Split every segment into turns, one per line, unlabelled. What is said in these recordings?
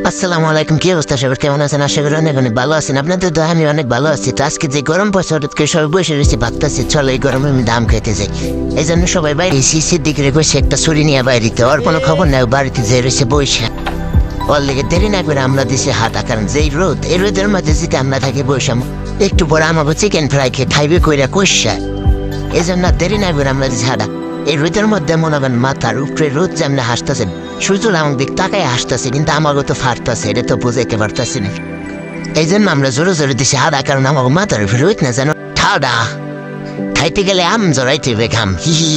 আসসালামু আলাইকুম, কি অবস্থা সবার? কেমন আছেন? আশা করি অনেক অনেক ভালো আছেন। আপনাদের তো আমি অনেক ভালো আছি। তো আজকে যে গরম পড়ছে হঠাৎ করে সবাই বসে রয়েছে ভাবতেছি চলো এই গরমে আমি দাম খেতে যাই। এই জন্য সবাই বাইরে সিসির দিকে বসে একটা ছুরি নিয়ে বাইরেতে, ওর কোনো খবর নাই, বাড়িতে যে রয়েছে বসে। ওর লেগে দেরি না করে আমরা দিছি হাঁটা, কারণ যেই রোদ, এই রোদের মধ্যে যদি আমরা থাকি বসে একটু পরে আমাকে চিকেন ফ্রাই খেয়ে খাইবে কইরা কষা, এই জন্য দেরি না করে আমরা দিছি হাঁটা। এই রোদের মধ্যে মনে করেন মাথার উপরে রোদ যেমন হাসতেছেন, সূর্য আমার দিক তাকায় হাসতেছে, কিন্তু আমাকে তো ফাটতেছে, এটা তো বুঝাইতে পারতেছি না। এই জন্য আমরা জোরে জোরে দিছি হাঁটা, কারণ আমাকে মাথার উপরে রোদ না যেন ঠাডা খাইতে গেলে আম জড়াইতে হবে ঘাম। হি হি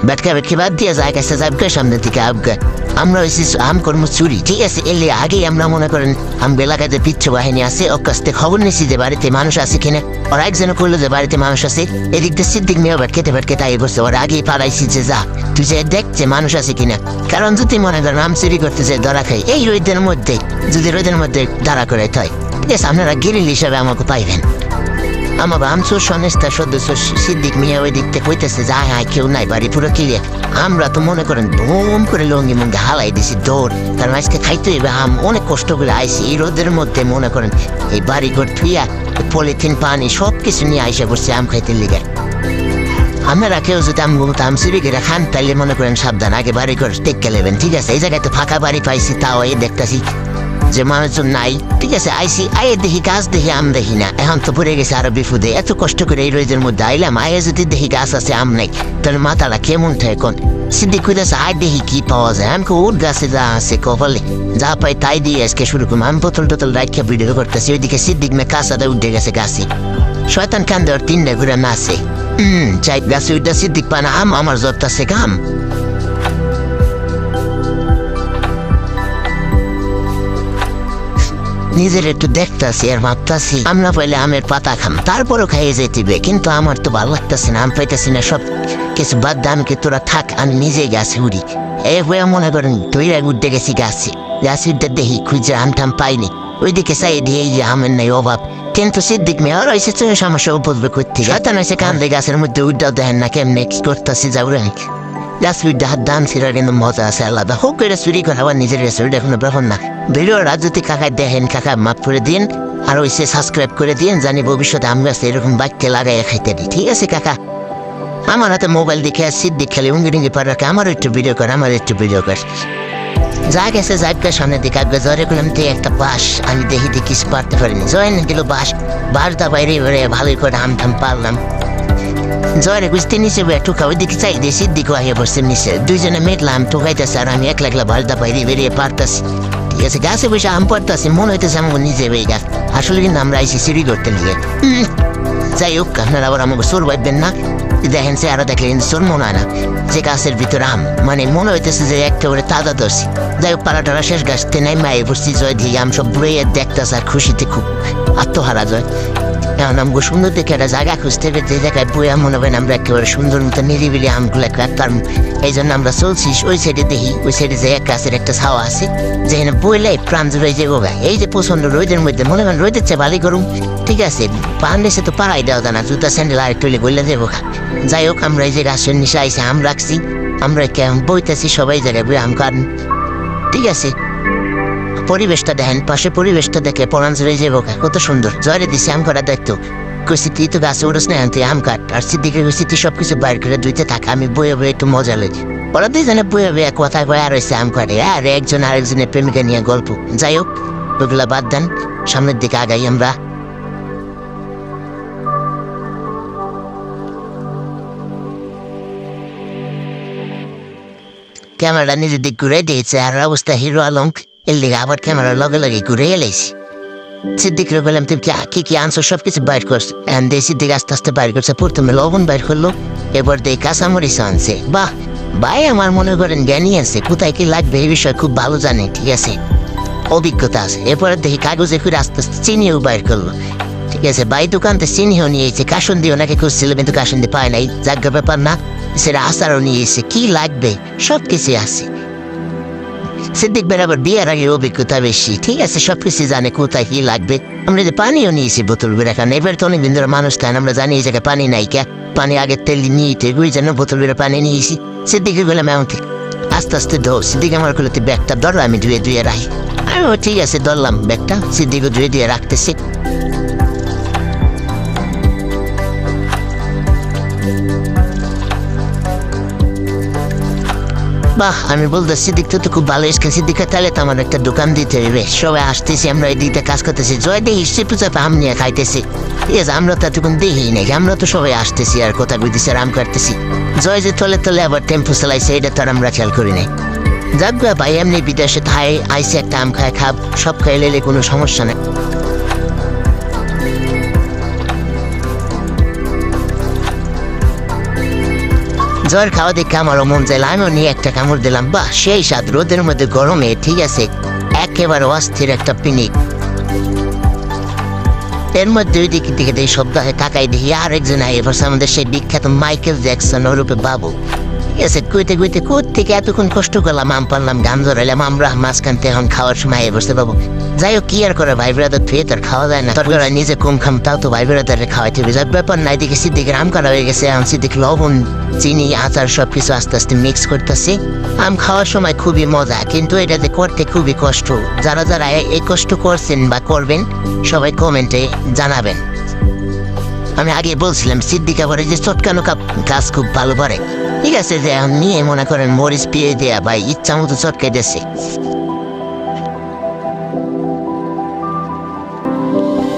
বেটকা বেটকি বাদ দিয়ে যায় কাছে যাবগে সামনের দিকে আবগে। আমরা হয়েছি আম কর্ম চুরি, ঠিক আছে? এলে আগেই আমরা মনে করেন আম বেলাকাতে পিচ্ছু বাহিনী আছে, ওর কাছ থেকে খবর নিছি যে বাড়িতে মানুষ আছে কিনা। ওরা একজন করলো যে বাড়িতে মানুষ আছে, এদিক দিয়ে সিদ্দিক মেয়ে বেটকেতে বেটকে তাই বসছে। ওরা আগেই পাড়াইছি যে যা তুই যে দেখ যে মানুষ আছে কিনা, কারণ যদি মনে করেন আম চুরি করতে যে ধরা খাই এই রোদের মধ্যে, যদি রোদের মধ্যে দাঁড়া করে তাই, ঠিক আছে? আপনারা গিরিল হিসাবে আমাকে পাইবেন। আমার আমসুর সংস্থার সদস্য সিদ্দিক মিয়া ওই দিক থেকে হইতেছে যে হায় কেউ নাই, বাড়ি পুরো ক্লিয়ার। আমরা তো মনে করেন ধুম করে লঙ্গি মঙ্গি হালাই দিছি দৌড়, কারণ আজকে খাইতে হইবে আম। অনেক কষ্ট করে আইসি এই রোদের মধ্যে, মনে করেন এই বাড়ি ঘর থুইয়া পলিথিন পানি সব কিছু নিয়ে আইসা করছি আম খাইতে লিগে। আপনারা কেউ যদি আম চুরি করে খান তাইলে মনে করেন সাবধান, আগে বাড়ি ঘর টেক্কে নেবেন, ঠিক আছে? এই জায়গায় তো ফাঁকা বাড়ি পাইছি, তাও এই দেখতেছি যে মানুষজন নাই, ঠিক আছে? আইসি আয়ে দেখি গাছ দেখি আম দেখি না, এখন তো পড়ে গেছে আরো বিপদে। এত কষ্ট করে এই রোদের মধ্যে আইলাম, আয়ে যদি দেখি গাছ আছে আম নাই, তাহলে মাথাটা কেমন থাকে কোন? সিদ্দিক কইতেছে আয় দেখি কি পাওয়া যায়। আমি ওর গাছে যা আছে কপালে যা পাই তাই দিয়ে আজকে শুরু করবো। আমি বোতল টোতল রাখা ভিডিও করতেছি, ওইদিকে সিদ্দিক মেয়ে কাঁচাটা উঠে গেছে গাছে, শয়তান কান্দে ওর তিনটা ঘুরে নাচে। চাই গাছে উঠে সিদ্দিক পানা আম, আমার জবতাছে গাম। নিজের একটু দেখতেছি আর ভাবতেছি আমরা পাইলে আমের পাতা খাম, তারপরও খাইয়ে যেতে, কিন্তু আমার তো ভালো লাগতেছে না, আম পাইতেছি না। সব কিছু বাদ দে, আমাকে তোরা থাক, আমি নিজেই গাছে উড়ি। এই বইয়া মনে করেন তৈরা উঠতে গেছি গাছে, গাছে উঠতে দেখি খুঁজে আম টাম পাইনি। ওইদিকে চাই দিয়ে এই যে আমের নাই অভাব, কিন্তু সিদ্দিক মেয়ে ওরা এসে চোখে সমস্যা উপদ্রব করতে শয়তান হয়েছে কান্দে গাছের মধ্যে উঠটাও দেখেন না কেমনে কি করতেছি যাবো। গাছ উঠতে হাত দান ছিঁড়ার কিন্তু মজা আছে আলাদা। হোক করে চুরি করে আবার নিজের কাছে ওইটা কোনো ব্যাপার না। ভিডিওটা যদি কাকায় দেখেন কাকা মাফ করে দিন, আর ওইসে সাবস্ক্রাইব করে দিন, জানি ভবিষ্যতে আমি গাছে এরকম বাক্যে লাগাই খাইতে দিই, ঠিক আছে কাকা? আমার হাতে মোবাইল দেখে আর সিদ্দিক খেলে উঙ্গি পার রাখে, আমারও একটু ভিডিও কর, আমার একটু ভিডিও কর। যা গেছে যাইবে সামনের দিকে আগে জ্বরে করলাম তো একটা বাস, আমি দেখি কিছু পারতে পারিনি। জয় না দিল বাস, বাসটা বাইরে বেড়ে ভালোই করে আম টাম পারলাম। জয়রে বুঝতে নিচে টুকা ওই দিকে চাই দিয়ে সিদ্দিক আহিয়ে বসছে নিচে, দুইজনে মেটলাম টুকাইতেছে আর আমি একলা একলা বাসটা বাইরে বেরিয়ে পারতাছি, ঠিক আছে? গাছে বসে আম পারতাছি, মনে হইতেছে আমাকে নিজে বেয়ে গাছ। আসলে কিন্তু আমরা আইসি চুরি করতে নিয়ে। যাই হোক, আপনারা আবার আমাকে চোর ভাববেন না, দেখেন সে আরো দেখলে কিন্তু চোর মনে হয় না, যে গাছের ভিতরে আম, মানে মনে হইতেছে যে একেবারে তাজা ধরছি। যাই হোক, পাড়াটারা শেষ গাছতে নাই মায়ে বসছি, জয় দিয়ে আম সব বুড়ে দেখতেছে আর খুশিতে খুব আত্মহারা জয়। এখন আমাকে সুন্দর দেখে একটা জায়গা খুঁজতে হবে, যে জায়গায় বইয়া মনে হয় আমরা একেবারে সুন্দর মতো নিরিবিলি আমগুলো কাটতাম। এই জন্য আমরা চলছি ওই সাইডে, দেখি ওই সাইডে যে গাছের একটা ছাওয়া আছে, যেখানে বইলে প্রাণ জুড়ে যে গোগা। এই যে প্রচন্ড রোদের মধ্যে মনে করেন রোদের চেয়ে ভালোই করুন, ঠিক আছে? পান দেশে তো পাড়াই দেওয়া যায় না, জুতা স্যান্ডেল আর একটু গইলে দেবো খা। যাই হোক, আমরা এই যে গাছের নিচে আইসে আম রাখছি, আমরা কেমন বইতেছি সবাই জায়গায় বই আম কাটন, ঠিক আছে? পরিবেশটা দেখেন, পাশে পরিবেশটা দেখে পরাণ জুড়ে যে বোকা কত সুন্দর। জয়রে দিছে আম করা দেখতো, কইছি তুই তো গাছে উড়োস না, তুই আম কাট। আর সিদ্দিকের কইছি তুই সবকিছু বাইর করে দুইতে থাক, আমি বয়ে বয়ে একটু মজা লই। ওরা দুইজনে বয়ে বয়ে কথায় বয়ে আর হয়েছে আম কাটে, আর একজন আরেকজনের প্রেমিকা নিয়ে গল্প। যাই হোক, ওগুলা বাদ দেন, সামনের দিকে আগাই আমরা। ক্যামেরাটা নিজের দিক ঘুরে দিয়েছে, আর অবস্থা হিরো আলম, এর লিগে আবার ক্যামেরার লগে লগে ঘুরে এলেছি। সিদ্দিকরে বললাম তুমি কি কি আনছো, সব কিছু বাইর করছো। দিয়ে সিদ্দিক আস্তে আস্তে বাইর করছে, প্রথমে লবণ বাইর করলো, এবার দিয়ে কাঁচামরিচ আনছে। বাহ ভাই, আমার মনে করেন জ্ঞানী আছে, কোথায় কি লাগবে এই বিষয়ে খুব ভালো জানে, ঠিক আছে? অভিজ্ঞতা আছে। এরপরে দেখি কাগজে করে আস্তে আস্তে চিনিও বাইর করলো, ঠিক আছে? বাই দোকানতে চিনিও নিয়েছে, কাসন দিয়ে ওনাকে খুঁজছিল, কিন্তু কাসন দিয়ে পায় নাই, যাজ্ঞা ব্যাপার না। সেটা আচারও নিয়েছে, কি লাগবে সব কিছু আছে। সিদ্দিক বেরাবার বিয়ের আগে অভিজ্ঞতা বেশি, ঠিক আছে? সবকিছু জানে কোথায় কি লাগবে। আমরা যে পানিও নিয়েছি বোতল বেড়া খান, এবার তো অনেকদিন ধরে মানুষ খান, আমরা জানি এই জায়গায় পানি নাই কে, পানি আগের তেল নিয়ে বুঝি যেন বোতল বেড়ে পানি নিয়েছি। সিদ্দিকে গেলাম এমন আস্তে আস্তে ধো। সিদ্দিক আমার করলে তুই ব্যাগটা ধরো, আমি ধুয়ে ধুয়ে রাখি। আমিও ঠিক আছে ধরলাম ব্যাগটা, সিদ্দিকও ধুয়ে ধুয়ে রাখতেছি। বাহ, আমি বলতে সিদ্দিক তো খুব ভালো এসে সিদ্দিক তাহলে তো আমার একটা দোকান দিতে হবে। সবাই আসতেছি, আমরা এই দিকটা কাজ করতেছি, জয় দেখি হিসেবে চাপে আম নিয়ে খাইতেছি। ঠিক আছে, আমরা তো এতক্ষণ দেখি নাকি, আমরা তো সবাই আসতেছি আর কথা বুঝতেছি আর আম কাটতেছি। জয় যে তলে তলে আবার টেম্পো চালাইছে, এটা তো আর আমরা খেয়াল করি নাই। যাক ভাই, এমনি বিদেশে থাই আইসে একটা আম খায় খাব, সব খাইলে কোনো সমস্যা নেই। জয়ের খাওয়া দেখে আমারও মন চাইল, আমিও নিয়ে একটা কামড় দিলাম। বাহ, সেই স্বাদ, রোদের মধ্যে গরমে ঠিক আছে, একেবারে অস্থির একটা পিনিক। এর মধ্যে ওই দিকে দিকে দেখি সপ্তাহে তাকাই দেখি আর একজন আগে বসে, আমাদের সেই বিখ্যাত মাইকেল জ্যাকসন ওরূপে বাবু। ঠিক আছে, কুইতে কুইতে থেকে এতক্ষণ কষ্ট করলাম, আম পারলাম, গান ধরাইলাম, আমরা মাঝখানতে এখন খাওয়ার সময় বসতে পাবো। যাই হোক, কি আর করে, ভাই ব্রাদার ফেয়ে তার খাওয়া যায় না, তারপর নিজে কম খাম, তাও তো ভাই ব্রাদারে খাওয়াইতে হবে। যার ব্যাপার নাই, দিকে সিদ্দিকের আম কাটা হয়ে গেছে। এখন সিদ্দিক লবণ, চিনি, আচার সব কিছু আস্তে আস্তে মিক্স করতেছি। আম খাওয়ার সময় খুবই মজা, কিন্তু এটাতে করতে খুবই কষ্ট। যারা যারা এই কষ্ট করছেন বা করবেন, সবাই কমেন্টে জানাবেন। আমি আগে বলছিলাম সিদ্দিক আবার এই যে চটকানো কাজ খুব ভালো পারে। ঠিক আছে, যে এখন নিয়ে মনে করেন মরিচ পিয়ে দেয়া ভাই ইচ্ছা মতো চটকাই দিয়েছে।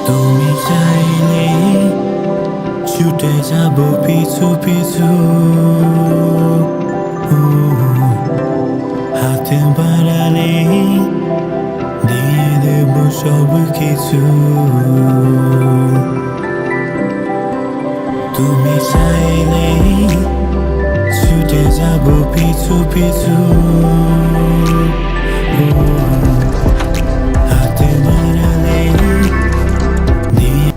তুমি চাইলে ছুটে যাব পিছু পিছু, হাতে বাড়ালে দিয়ে দেব সব কিছু। তুমি চাইলে ছুটে যাব পিছু পিছু, হাতে বাড়ালে দিয়ে।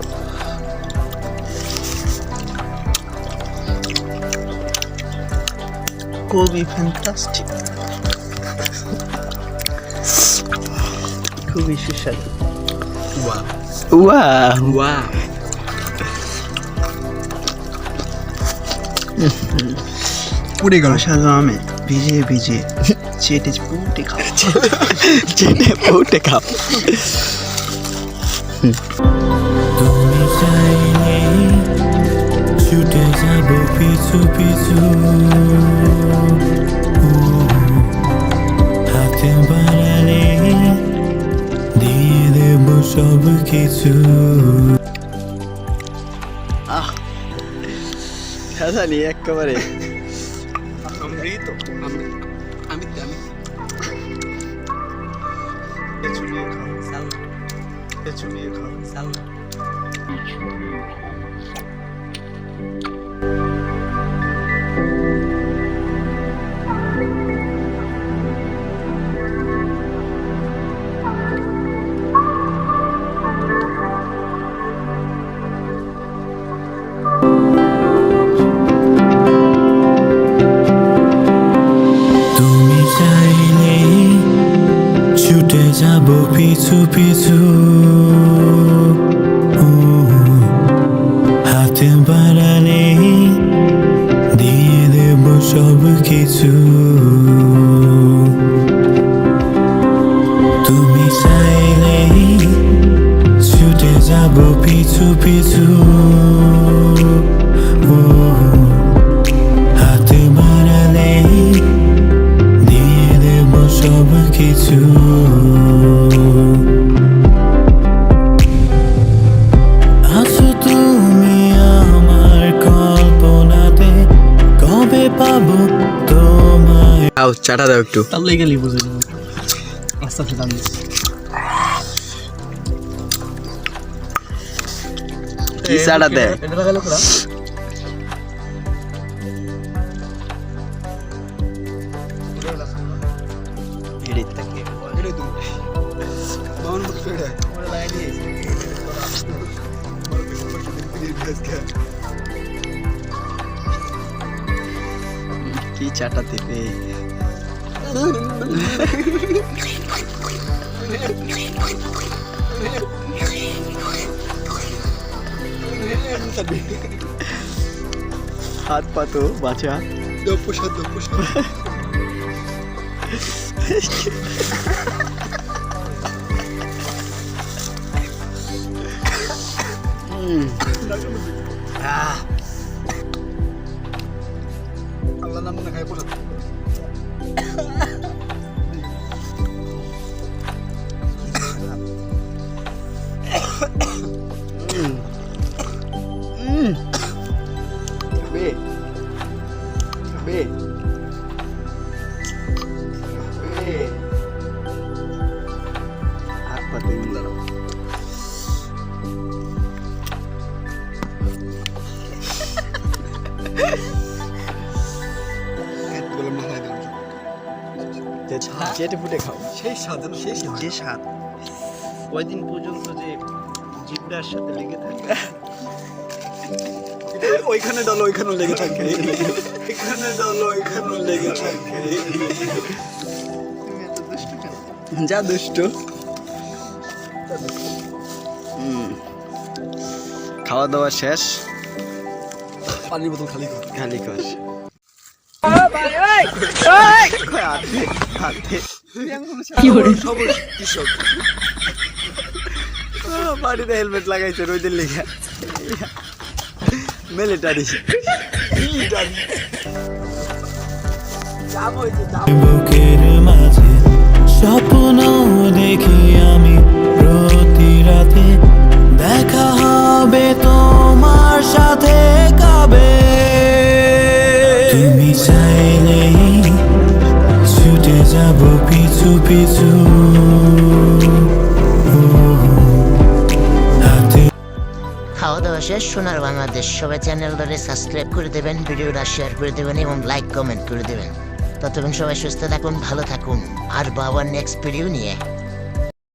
খুবই ফ্যান্টাস্টিক, খুবই সুস্বাদু।
পুড়ে গেল
সাদা আমে ভিজিয়ে ভিজিয়ে চেটে পুটে খাও,
চেটে পুটে খাও।
তুমি চাইলে ছুটে যাব পিছু পিছু, হাতে বাড়ালে দিয়ে দেব সব কিছু।
সাদা নিয়ে একেবারে
অমৃত। আমি আমি পেছনিয়ে খাও, সাল পেছনিয়ে খাও, সাল।
তুমি চাইলে ছুটে যাব পিছু পিছু, হাতে বাড়ালে দিয়ে দেব সব কিছু। তুমি চাইলে ছুটে যাব পিছু পিছু, হাতে বাড়ালে দিয়ে দেব সব কিছু। আছো তুমি আমার কল্পনাতে, কবে পাবো তোমায়।
দাও চাটা দাও একটু।
তার লেগে গেলি বুঝে আস্তে আস্তে দাম
কি চাটা দেয়?
এটা লাগালো করা
এড়িত থাকে
এটা তুমি বাউন মুখ ফেড়ে ওরা লাগাই দিয়েছে।
কি চাটা দেবে? হাত পাতো বাঁচা।
দপুষা আল্লাহ নাম না খাই পড়া বে বে বে
হাত পাতে দাঁড়াও
বললাম না খাই দিলাম
চেটে ফুটে খাও
সেই স্বাদ যেন সেই স্বাদ
যে স্বাদ কয়দিন পর্যন্ত যে জিভটার সাথে লেগে থাকে
ওইখানে ডালো ওইখানেও লেগে থাকে এখানে ডালো ওইখানেও লেগে থাকে
যা দুষ্ট খাওয়া দাওয়া শেষ
পানির বোতল খালি কর
খালি কর
কৃষক
বাড়িতে হেলমেট লাগাইছে রোদের লেগে মিলিটারি
বুকের মাঝে স্বপ্ন দেখি আমি প্রতি রাতে দেখা হবে তোমার সাথে কবে তুমি চাইলেই ছুটে যাব পিছু পিছু হাতে
খাওয়া দাওয়া শেষ। সোনার বাংলাদেশ সবাই চ্যানেলটারে সাবস্ক্রাইব করে দেবেন, ভিডিওটা শেয়ার করে দেবেন এবং লাইক কমেন্ট করে দেবেন। ততক্ষণ সবাই সুস্থ থাকুন, ভালো থাকুন, আর বাবার নেক্সট ভিডিও নিয়ে